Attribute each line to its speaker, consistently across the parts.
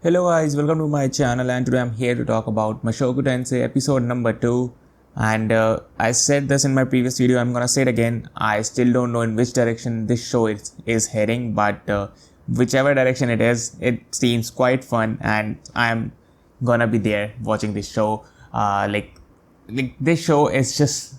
Speaker 1: Hello guys, welcome to my channel and today I'm here to talk about Mushoku Tensei episode number 2 and I said this in my previous video, I'm gonna say it again. I still don't know in which direction this show is heading, but whichever direction it is, it seems quite fun and I'm gonna be there watching this show. Like this show is just,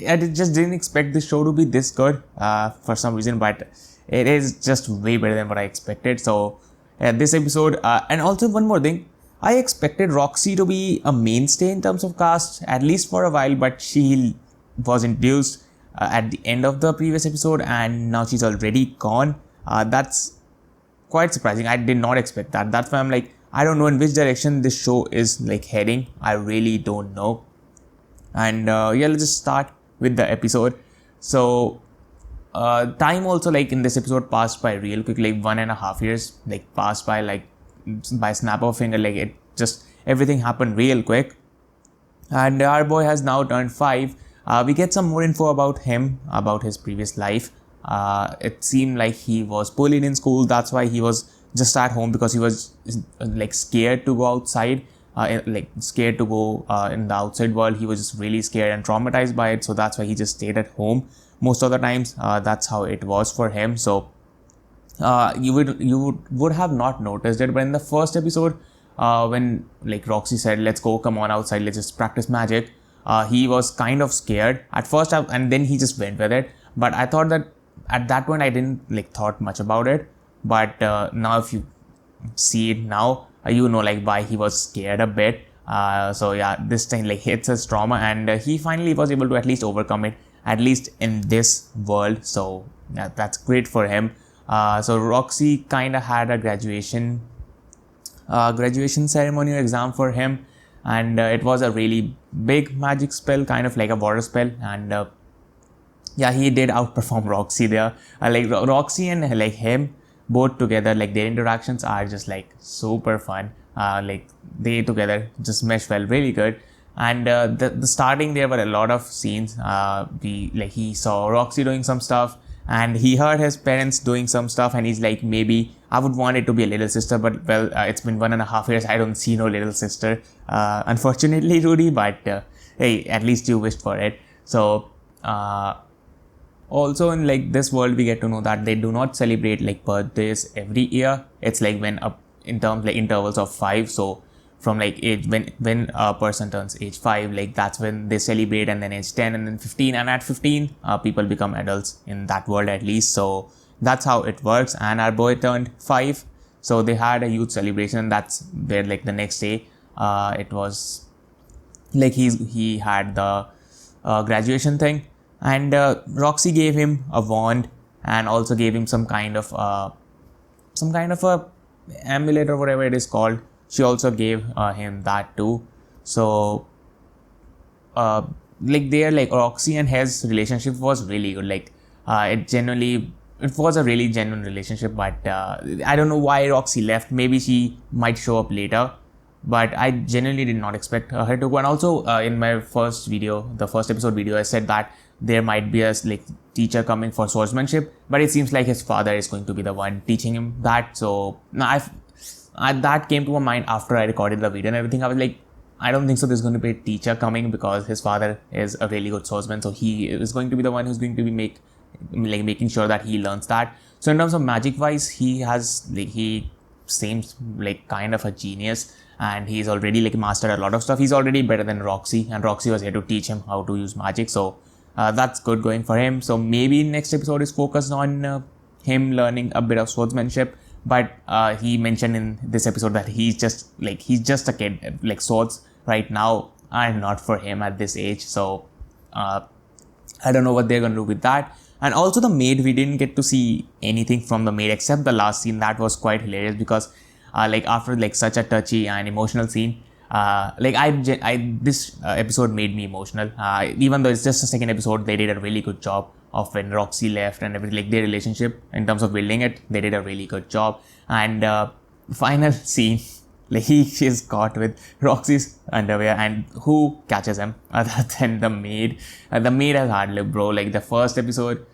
Speaker 1: I just didn't expect this show to be this good for some reason, but it is just way better than what I expected. So this episode, and also one more thing, I expected Roxy to be a mainstay in terms of cast, at least for a while, but she was introduced at the end of the previous episode and now she's already gone. That's quite surprising. I did not expect that. That's why I'm like, I don't know in which direction this show is like heading. I really don't know. And yeah, let's just start with the episode. So time also, like in this episode, passed by real quick, like 1.5 years like passed by like by snap of a finger. Like it just, everything happened real quick, and our boy has now turned 5. We get some more info about him, about his previous life. It seemed like he was bullied in school, that's why he was just at home, because he was like scared to go outside, like scared to go in the outside world. He was just really scared and traumatized by it, so that's why he just stayed at home most of the times. That's how it was for him. So you would have not noticed it, but in the first episode, when like Roxy said, let's go, come on outside, let's just practice magic, he was kind of scared at first, and then he just went with it. But I thought that at that point I didn't like thought much about it, but now if you see it now, you know like why he was scared a bit. So yeah, this thing like hits his trauma, and he finally was able to at least overcome it, at least in this world. So yeah, that's great for him. So Roxy kind of had a graduation ceremony or exam for him, and it was a really big magic spell, kind of like a water spell, and yeah, he did outperform Roxy there. Like Roxy and like him both together, like their interactions are just like super fun. Like they together just mesh well, really good. And the starting, there were a lot of scenes. He saw Roxy doing some stuff, and he heard his parents doing some stuff, and he's like, maybe I would want it to be a little sister, but well, it's been 1.5 years, I don't see no little sister, unfortunately, Rudy. But hey, at least you wished for it. So also in like this world, we get to know that they do not celebrate like birthdays every year. It's like when up in terms like intervals of 5. So from like age, when a person turns age 5, like that's when they celebrate, and then age 10, and then 15, and at 15 people become adults in that world, at least. So that's how it works, and our boy turned 5, so they had a huge celebration. That's where like the next day, it was like he had the graduation thing, and Roxy gave him a wand and also gave him some kind of a amulet or whatever it is called. She also gave him that too. So like there, like Roxy and his relationship was really good. Like it was a really genuine relationship. But I don't know why Roxy left. Maybe she might show up later, but I genuinely did not expect her to go. And also in my first video, the first episode video, I said that there might be a like teacher coming for swordsmanship, but it seems like his father is going to be the one teaching him that. So now that came to my mind after I recorded the video and everything. I was like, I don't think so there's going to be a teacher coming, because his father is a really good swordsman, so he is going to be the one who's going to be making sure that he learns that. So in terms of magic wise, he seems like kind of a genius, and he's already like mastered a lot of stuff. He's already better than Roxy, and Roxy was here to teach him how to use magic. So that's good going for him. So maybe next episode is focused on him learning a bit of swordsmanship. But he mentioned in this episode that he's just a kid. Like swords right now are not for him at this age. So I don't know what they're gonna do with that. And also the maid, we didn't get to see anything from the maid except the last scene. That was quite hilarious, because like after like such a touchy and emotional scene, this episode made me emotional. Even though it's just a second episode, they did a really good job of when Roxy left and everything. Like their relationship in terms of building it, they did a really good job. And final scene, like he is caught with Roxy's underwear, and who catches him other than the maid? The maid has hard lip, bro. Like the first episode,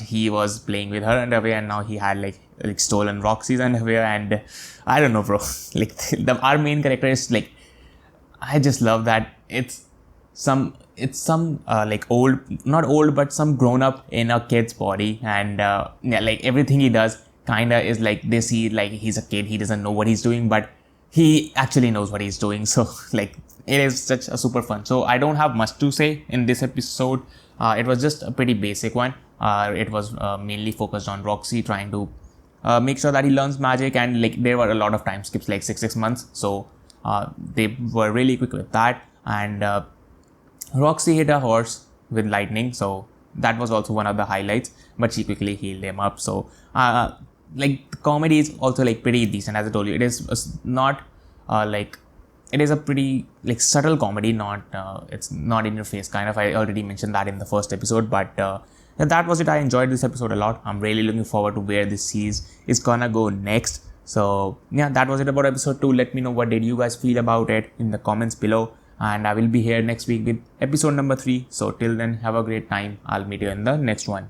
Speaker 1: he was playing with her underwear, and now he had like like stolen Roxy's underwear, and I don't know, bro. Like our main character is like, I just love that it's some like old, not old, but some grown up in a kid's body, and yeah, like everything he does kinda is like they see like he's a kid, he doesn't know what he's doing, but he actually knows what he's doing. So like it is such a super fun. So I don't have much to say in this episode. It was just a pretty basic one. It was mainly focused on Roxy trying to make sure that he learns magic, and like there were a lot of time skips, like 6 months. So they were really quick with that, and Roxy hit a horse with lightning, so that was also one of the highlights, but she quickly healed him up. So like the comedy is also like pretty decent. As I told you, it is not like, it is a pretty like subtle comedy, not it's not in your face kind of. I already mentioned that in the first episode, but that was it. I enjoyed this episode a lot. I'm really looking forward to where this series is gonna go next. So yeah, that was it about episode 2. Let me know what did you guys feel about it in the comments below, and I will be here next week with episode number 3. So till then, have a great time. I'll meet you in the next one.